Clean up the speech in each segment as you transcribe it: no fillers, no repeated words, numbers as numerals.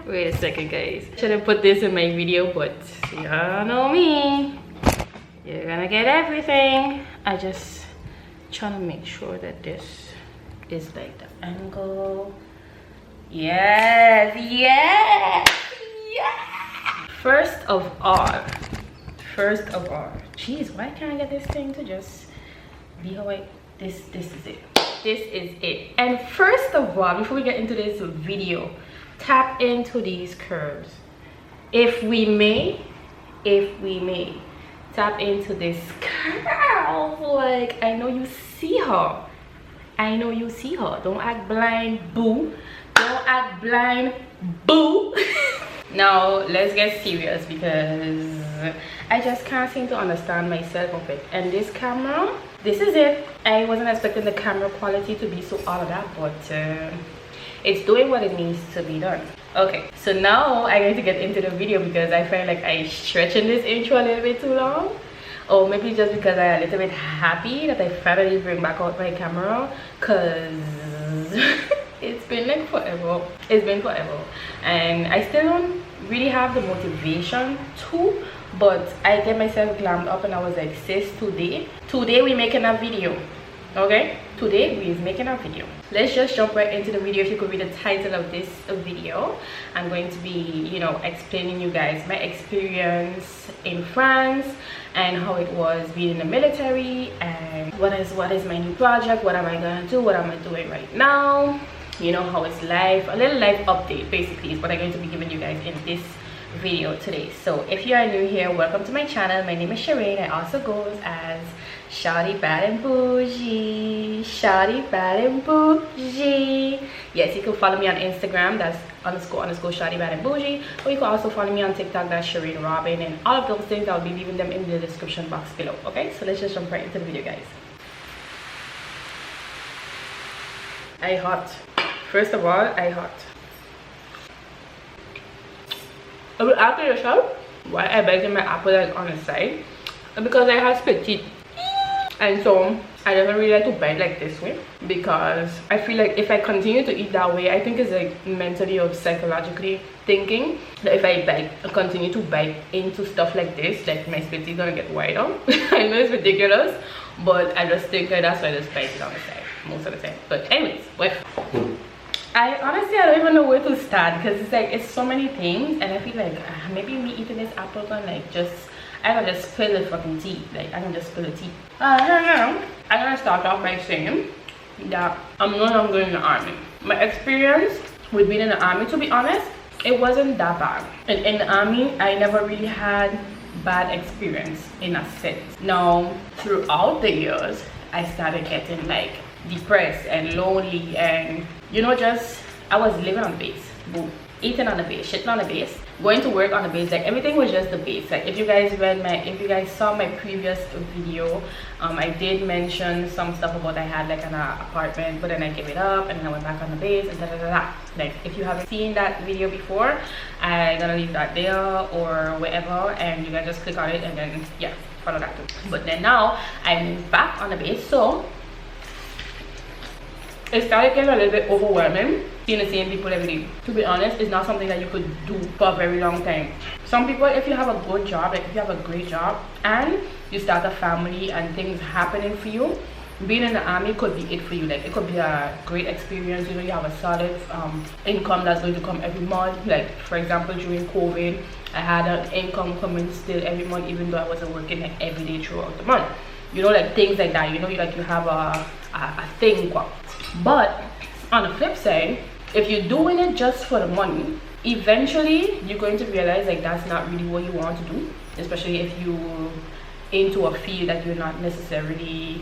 Wait a second, guys. Shouldn't put this in my video, but y'all know me. You're gonna get everything. I just trying to make sure that this is like the angle. Yes, yes, yes. First of all, jeez, why can't I get this thing to just be how I, this is it. This is it. And first of all, before we get into this video, tap into these curves. If we may, tap into this curve. Like, I know you see her. Don't act blind, boo. Don't act blind, boo. Now let's get serious, because I just can't seem to understand myself of it. And this camera, this is it. I wasn't expecting the camera quality to be so all of that, but it's doing what it needs to be done. Okay, so now I'm going to get into the video, because I feel like I stretching this intro a little bit too long, or maybe just because I'm a little bit happy that I finally bring back out my camera, because it's been like forever. And I still don't really have the motivation to, but I get myself glammed up and I was like, sis, today we making a video. Okay, today we is making a video. Let's just jump right into the video. If you could read the title of this video, I'm going to be, you know, explaining you guys my experience in France and how it was being in the military, and what is my new project, what am I gonna do, what am I doing right now, you know, how is life, a little life update basically is what I'm going to be giving you guys in this video today. So if you are new here, welcome to my channel. My name is Shireen. I also goes as Shawty Bad and Bougie. Yes, you can follow me on Instagram, that's __ Shawty Bad and Bougie, or you can also follow me on TikTok, that's Shireen Robin, and all of those things I'll be leaving them in the description box below. Okay, so let's just jump right into the video, guys. I hot. First of all, I hot. I will ask yourself why I biting my apple like on the side, because I have split teeth, and so I don't really like to bite like this way, because I feel like if I continue to eat that way, I think it's like mentally or psychologically thinking that if I continue to bite into stuff like this, like my split teeth gonna get wider. I know it's ridiculous, but I just think that that's why I just bite it on the side most of the time. But anyways, I honestly, I don't even know where to start, because it's like, it's so many things, and I feel like maybe me eating this apple can like just, I can just spill the fucking tea. Like, I can just spill the tea. I'm gonna start off by saying that I'm no longer in the army. My experience with being in the army, to be honest, it wasn't that bad. And in the army, I never really had bad experience in a sense. Now, throughout the years, I started getting like depressed and lonely, and you know, just I was living on the base, boom, eating on the base, shitting on the base, going to work on the base, like everything was just the base. Like if you guys saw my previous video, I did mention some stuff about I had like an apartment, but then I gave it up and then I went back on the base and like if you haven't seen that video before, I'm gonna leave that there or wherever, and you can just click on it and then yeah, follow that too. But then now I moved back on the base, so it started getting a little bit overwhelming seeing the same people every day. To be honest, it's not something that you could do for a very long time. Some people, if you have a good job, like if you have a great job and you start a family and things happening for you, being in the army could be it for you. Like it could be a great experience, you know, you have a solid income that's going to come every month. Like for example, during COVID, I had an income coming still every month, even though I wasn't working like every day throughout the month, you know, like things like that, you know, like you have a thing. But on the flip side, if you're doing it just for the money, eventually you're going to realize like that's not really what you want to do, especially if you're into a field that you're not necessarily,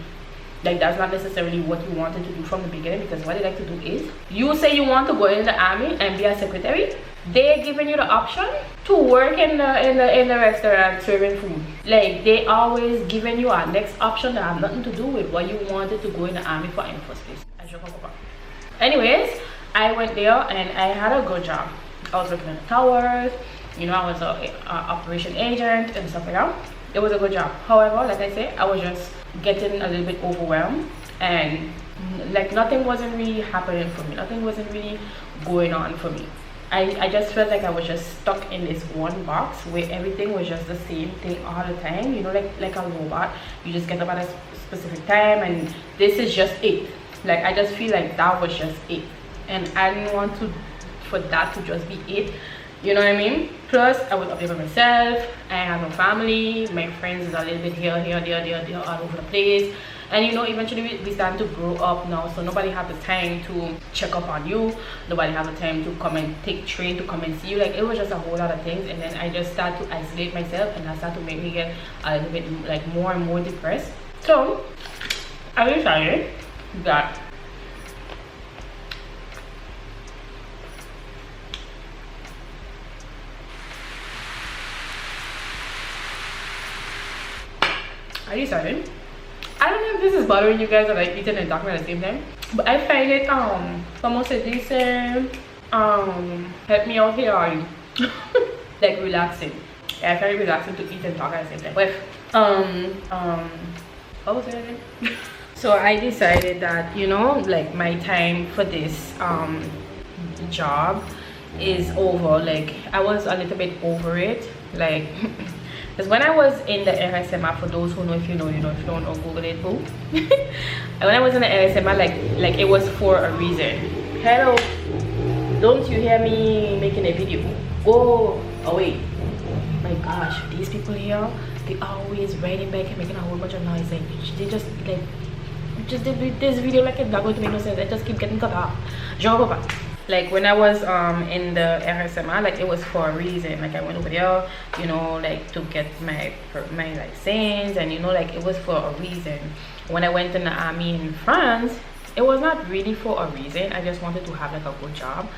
like that's not necessarily what you wanted to do from the beginning. Because what they like to do is, you say you want to go in the army and be a secretary, they're giving you the option to work in the restaurant serving food. Like they always giving you a next option that have nothing to do with what you wanted to go in the army for in the first place. Anyways, I went there and I had a good job. I was working in the towers, you know, I was a operation agent and stuff like that. It was a good job. However, like I said, I was just getting a little bit overwhelmed, and like nothing wasn't really happening for me, nothing wasn't really going on for me. I just felt like I was just stuck in this one box where everything was just the same thing all the time, you know, like a robot. You just get up at a specific time and this is just it. Like I just feel like that was just it, and I didn't want to for that to just be it, you know what I mean? Plus I was up there by myself, I have no family, my friends is a little bit here, there, all over the place. And you know, eventually we start to grow up now, so nobody have the time to check up on you, nobody have the time to come and take train to come and see you. Like it was just a whole lot of things, and then I just start to isolate myself, and that start to make me get a little bit like more and more depressed. So I decided that I don't know if this is bothering you guys or like eating and talking at the same time, but I find it almost a decent help me out here like relaxing. Yeah, I find it relaxing to eat and talk at the same time. With what was it again? So I decided that, you know, like my time for this job is over. Like I was a little bit over it, like because when I was in the RSMA, for those who know, if you know, you know, if you don't know, Google it, boo. And when I was in the RSMA, like it was for a reason. Hello, don't you hear me making a video? Go away. My gosh, these people here, they always riding back and making a whole bunch of noise. Like they just did this video like it's not going to make no sense. I just keep getting cut off. Like when I was in the RSMA, like it was for a reason. Like I went over there, you know, like to get my license, and you know, like it was for a reason. When I went in the army in France, it was not really for a reason. I just wanted to have like a good job.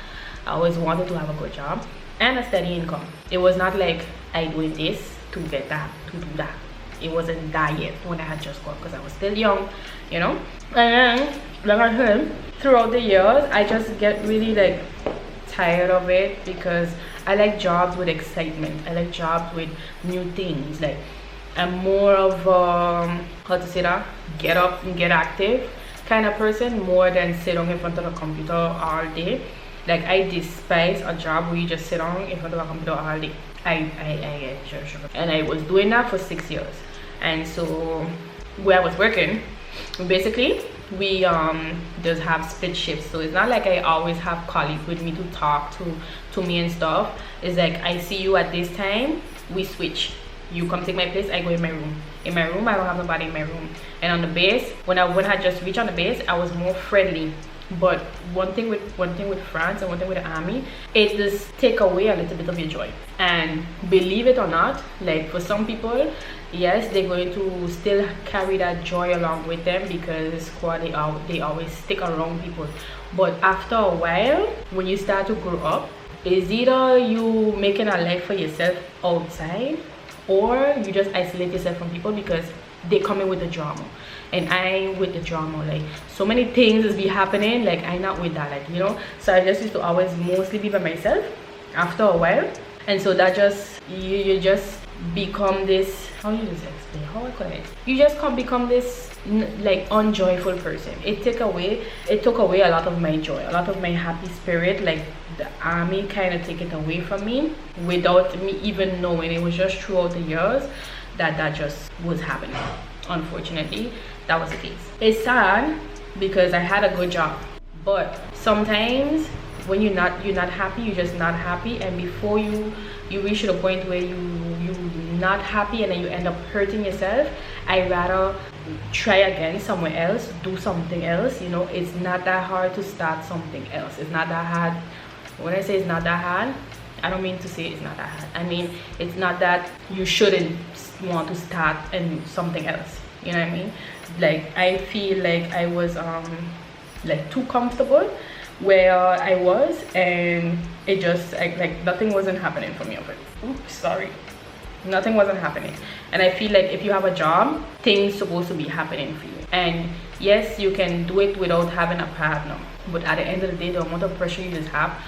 I always wanted to have a good job and a steady income. It was not like I doing this to get that, to do that. It wasn't that yet when I had just gone, because I was still young, you know. And then like I said, throughout the years I just get really like tired of it, because I like jobs with excitement. I like jobs with new things. Like I'm more of how to say that, get up and get active kind of person, more than sit down in front of a computer all day. Like I despise a job where you just sit down in front of a computer all day. I sure. And I was doing that for 6 years. And so where I was working, basically we just have split shifts. So it's not like I always have colleagues with me to talk to me and stuff. It's like I see you at this time, we switch. You come take my place, I go in my room. In my room, I don't have nobody in my room. And on the base, when I just reached on the base, I was more friendly. But one thing with France and one thing with the army, it just take away a little bit of your joy. And believe it or not, like for some people, yes, they're going to still carry that joy along with them, because they always stick around people. But after a while, when you start to grow up, it's either you making a life for yourself outside, or you just isolate yourself from people because they come in with the drama. And I with the drama, like so many things is be happening, like I not with that, like, you know. So I just used to always mostly be by myself after a while. And so that just you just become this, how you just explain, how I call it, you just become this like unjoyful person. It took away a lot of my joy, a lot of my happy spirit. Like the army kind of take it away from me without me even knowing. It was just throughout the years that just was happening. Unfortunately, that was the case. It's sad because I had a good job, but sometimes when you're not happy, you're just not happy, and before you reach to the point where you're not happy and then you end up hurting yourself, I rather try again somewhere else, do something else. You know, it's not that hard to start something else. It's not that hard. When I say it's not that hard, I don't mean to say it's not that hard. I mean, it's not that you shouldn't want to start and something else, you know what I mean? Like I feel like I was like too comfortable where I was, and it just like nothing wasn't happening for me of it. Oops, sorry, nothing wasn't happening. And I feel like if you have a job, things supposed to be happening for you. And yes, you can do it without having a partner, but at the end of the day, the amount of pressure you just have,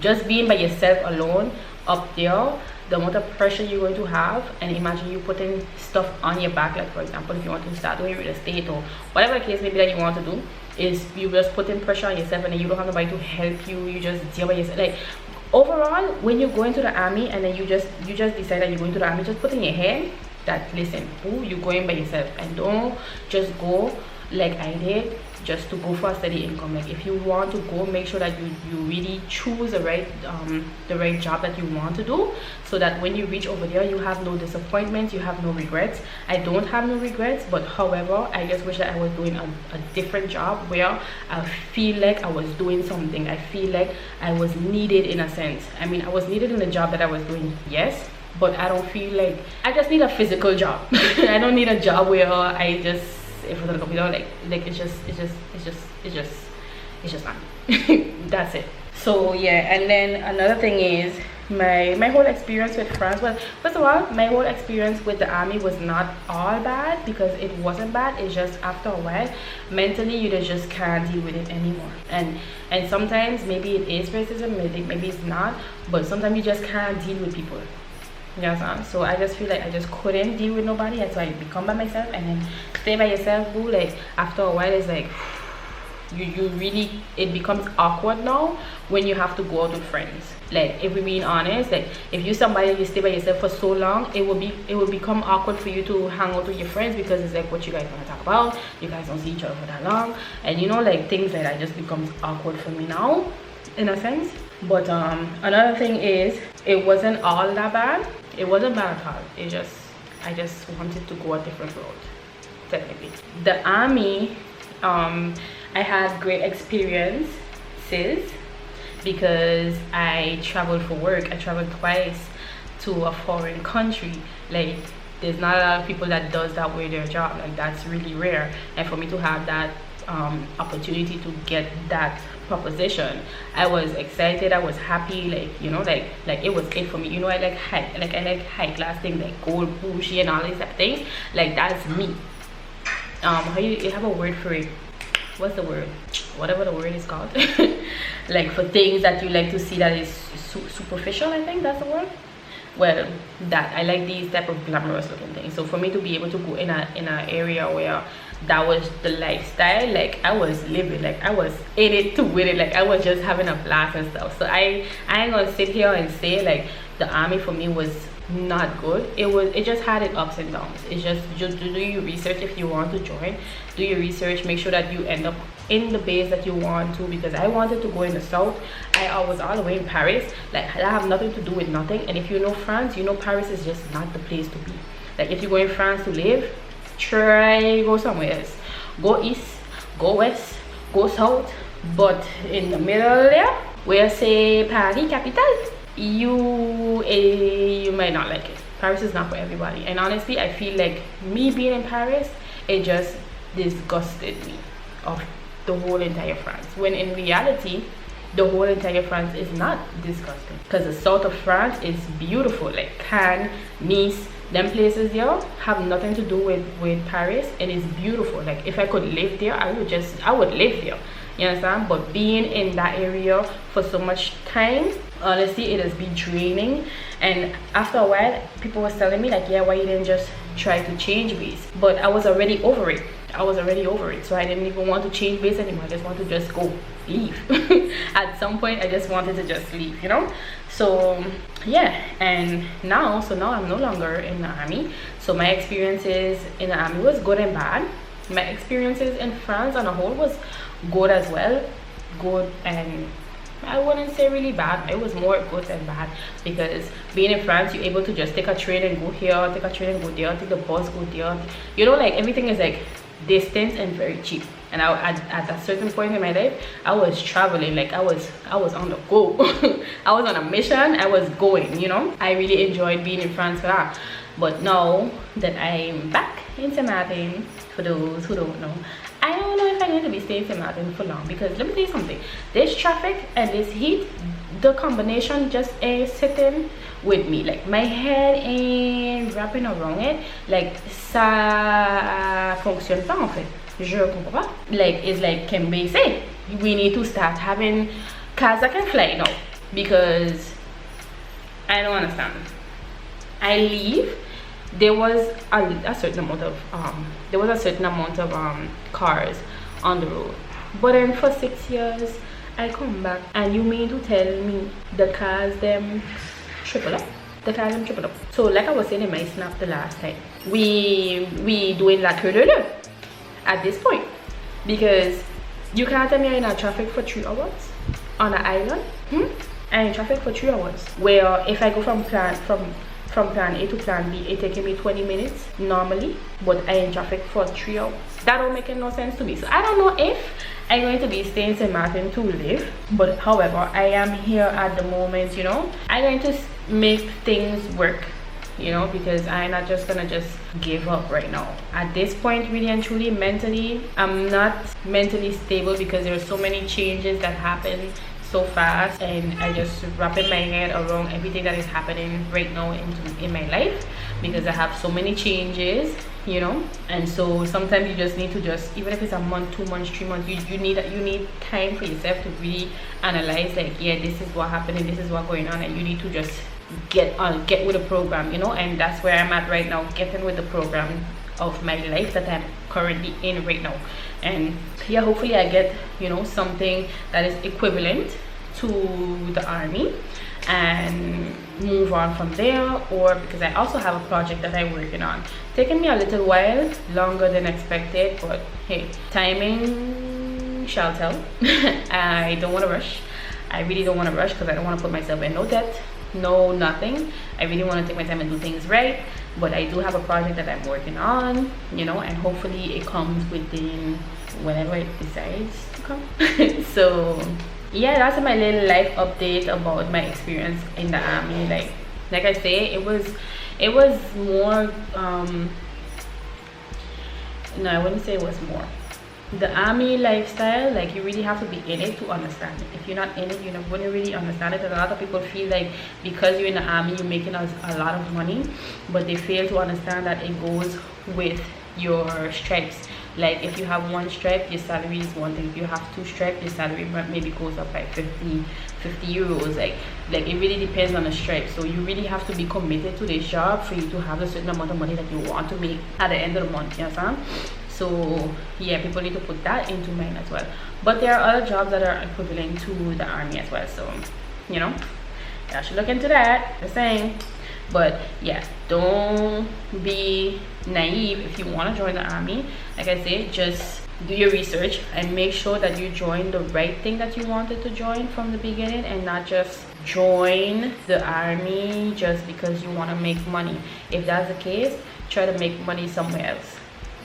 just being by yourself alone up there, the amount of pressure you're going to have. And imagine you putting stuff on your back, like for example, if you want to start doing real estate or whatever the case maybe that you want to do, is you just putting pressure on yourself, and then you don't have nobody to help you. You just deal by yourself. Like overall, when you go into the army and then you just decide that you're going to the army, just put in your head that, listen, ooh, you're going by yourself, and don't just go like I did just to go for a steady income. Like, if you want to go, make sure that you really choose the right job that you want to do, so that when you reach over there, you have no disappointments, you have no regrets. I don't have no regrets, but however, I just wish that I was doing a different job where I feel like I was doing something. I feel like I was needed in a sense. I mean, I was needed in the job that I was doing, yes, but I don't feel like I just need a physical job. I don't need a job where I just, if we're gonna go, you know, like it's just not. That's it. So yeah, and then another thing is my whole experience with France. Well, first of all, my whole experience with the army was not all bad, because it wasn't bad. It's just after a while, mentally you just can't deal with it anymore, and sometimes maybe it is racism, maybe it's not, but sometimes you just can't deal with people. You know, so I just feel like I just couldn't deal with nobody, and so I become by myself. And then stay by yourself, boo, like after a while it's like you really, it becomes awkward now when you have to go out with friends. Like, if we're being honest, like if you somebody, you stay by yourself for so long, it will become awkward for you to hang out with your friends, because it's like, what you guys want to talk about, you guys don't see each other for that long, and you know, like things like that just becomes awkward for me now, in a sense. But another thing is, it wasn't all that bad. It wasn't bad at all. I just wanted to go a different road, technically. The army, I had great experiences because I traveled for work. I traveled twice to a foreign country. Like, there's not a lot of people that does that with their job, and that's really rare. And for me to have that opportunity to get that proposition, I was excited, I was happy, like, you know, like it was it for me. You know, I like high class things like gold, bushy, and all these type of things. Like, that's me. How you have a word for it? What's the word? Whatever the word is called. Like, for things that you like to see that is superficial, I think that's the word. Well, that I like these type of glamorous looking things. So for me to be able to go in a area where that was the lifestyle, like I was living, like I was in it to win it, like I was just having a blast and stuff. So I ain't gonna sit here and say like the army for me was not good. It just had its ups and downs. It's just do your research. If you want to join, do your research, make sure that you end up in the base that you want to, because I wanted to go in the south. I was all the way in Paris. Like, that have nothing to do with nothing. And if you know France, you know Paris is just not the place to be. Like, if you go in France to live, try go somewhere else. Go east, go west, go south, but in the middle there, where say Paris capital, you might not like it. Paris is not for everybody. And honestly, I feel like me being in Paris, it just disgusted me of the whole entire France, when in reality the whole entire France is not disgusting, because the south of France is beautiful. Like Cannes, Nice, them places there have nothing to do with Paris, and it's beautiful. Like, if I could live there, I would live there, you understand? But being in that area for so much time, honestly, it has been draining. And after a while, people was telling me like, yeah, why you didn't just try to change base? But I was already over it. So I didn't even want to change base anymore. I just want to just go leave. At some point I just wanted to just leave, you know. So yeah, and now I'm no longer in the army. So my experiences in the army was good and bad. My experiences in France on a whole was good as well. Good, and I wouldn't say really bad. It was more good than bad, because being in France, you're able to just take a train and go here, take a train and go there, take the bus, go there. You know, like everything is like distance and very cheap. And at a certain point in my life, I was traveling, like I was on the go. I was on a mission. I was going, you know. I really enjoyed being in France for that. But now that I'm back in Sint Maarten, for those who don't know, I don't know if I'm going to be staying in Sint Maarten for long, because let me tell you something, this traffic and this heat, the combination just ain't sitting with me. Like, my head ain't wrapping around it. Like, ça fonctionne pas en fait. Je comprends pas. Like, it's like Kembe say, we need to start having cars that can fly now, because I don't understand. I leave, there was a certain amount of cars on the road, but then for 6 years I come back and you mean to tell me the cars them triple up? The cars them triple up. So like I was saying in my snap the last time, we doing la queue at this point, because you can't tell me I'm in traffic for 3 hours on an island. I'm in traffic for 3 hours, where if I go from plan A to plan B, it taking me 20 minutes normally, but I'm in traffic for 3 hours. That don't make no sense to me. So I don't know if I'm going to be staying in St. Maarten to live, but however, I am here at the moment, you know. I'm going to make things work, you know, because I'm not just gonna just give up right now. At this point, really and truly, mentally, I'm not mentally stable, because there are so many changes that happen so fast, and I just wrapping my head around everything that is happening right now in my life, because I have so many changes, you know. And so sometimes you just need to just, even if it's a month, 2 months, 3 months, you need time for yourself to really analyze, like, yeah, this is what happening, this is what going on, and you need to just get with the program, you know. And that's where I'm at right now, getting with the program of my life that I'm currently in right now. And yeah, hopefully I get, you know, something that is equivalent to the army and move on from there. Or because I also have a project that I'm working on, taking me a little while, longer than expected, but hey, timing shall tell. I don't want to rush. I really don't want to rush, because I don't want to put myself in no debt, no nothing. I really want to take my time and do things right. But I do have a project that I'm working on, you know, and hopefully it comes within whenever it decides to come. So yeah, that's my little life update about my experience in the army. Like I say, it was more no, I wouldn't say it was more. The army lifestyle, like, you really have to be in it to understand it. If you're not in it, you wouldn't really understand it. And a lot of people feel like because you're in the army, you're making a lot of money, but they fail to understand that it goes with your stripes. Like, if you have 1 stripe, your salary is one thing. If you have 2 stripes, your salary maybe goes up by 50 euros. Like it really depends on the stripe. So you really have to be committed to this job for you to have a certain amount of money that you want to make at the end of the month, you understand? So yeah, people need to put that into mind as well. But there are other jobs that are equivalent to the army as well, so you know, I should look into that, the same. But yeah, don't be naive if you want to join the army. Like I say, just do your research and make sure that you join the right thing that you wanted to join from the beginning, and not just join the army just because you want to make money. If that's the case, try to make money somewhere else,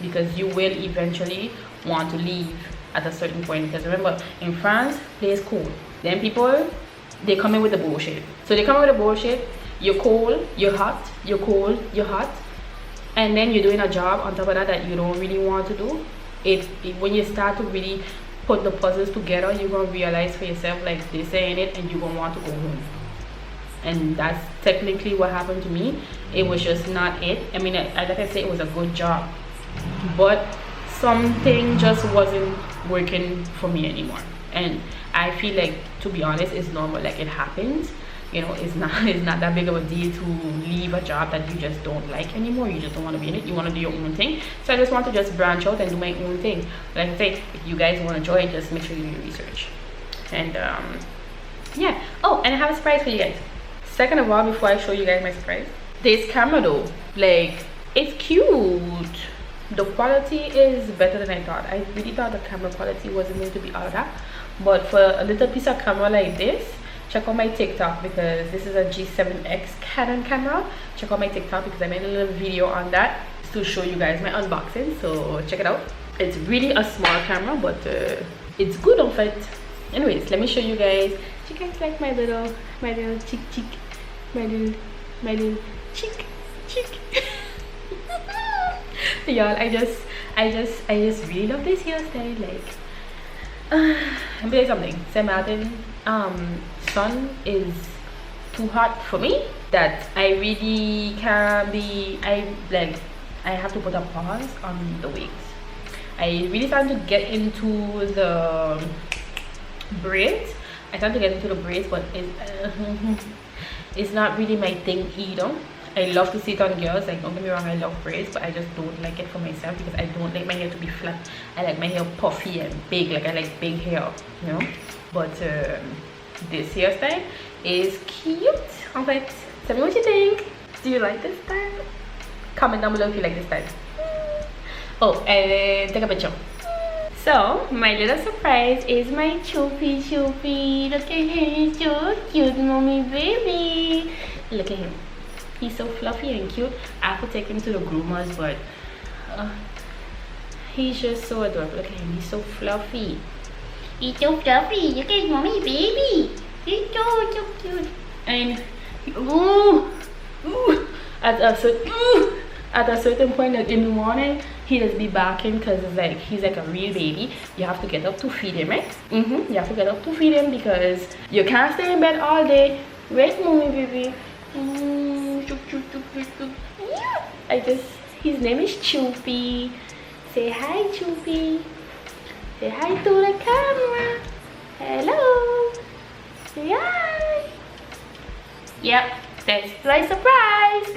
because you will eventually want to leave at a certain point. Because remember, in France, play is cool. Then people, they come in with the bullshit. So they come in with the bullshit. You're cold, you're hot, you're cold, you're hot, and then you're doing a job on top of that you don't really want to do. When you start to really put the puzzles together, you're gonna realize for yourself, like, this ain't it, and you're gonna want to go home. And that's technically what happened to me. It was just not it. I mean, like I said, it was a good job, but something just wasn't working for me anymore. And I feel like, to be honest, it's normal. Like, it happens, you know. It's not that big of a deal to leave a job that you just don't like anymore. You just don't want to be in it. You want to do your own thing. So I just want to just branch out and do my own thing. Like I say, if you guys want to join, just make sure you do your research. And yeah. Oh, and I have a surprise for you guys. Second of all, before I show you guys my surprise, this camera though, like, it's cute. The quality is better than I thought. I really thought the camera quality wasn't going to be all that, but for a little piece of camera like this, check out my TikTok, because this is a G7X Canon camera. Check out my TikTok, because I made a little video on that to show you guys my unboxing, so check it out. It's really a small camera, but it's good on it. Anyways, let me show you guys. Do you guys like my little cheek, my little cheek? Y'all, I just really love this hairstyle. Like, let me tell you something. St. Maarten, sun is too hot for me, that I really can't be. I have to put a pause on the wigs. I really started to get into the braids. But it's not really my thing either. I love to see it on girls. Like, don't get me wrong, I love braids, but I just don't like it for myself because I don't like my hair to be flat. I like my hair puffy and big. Like, I like big hair, you know. But this hairstyle is cute. In fact, tell me what you think. Do you like this style? Comment down below if you like this style. Oh, and take a picture. So my little surprise is my choopy. Look at him, so cute, mommy baby. Look at him. He's so fluffy and cute. I have to take him to the groomers, but he's just so adorable. Look at him. He's so fluffy. He's so fluffy. Look at mommy baby. He's so cute. And at a certain point, like in the morning, he just be barking because it's like he's like a real baby. You have to get up to feed him, right? You have to get up to feed him because you can't stay in bed all day. Right, mommy baby? His name is Choopy. Say hi, Choopy. Say hi to the camera. Hello. Say hi. Yep, that's my surprise.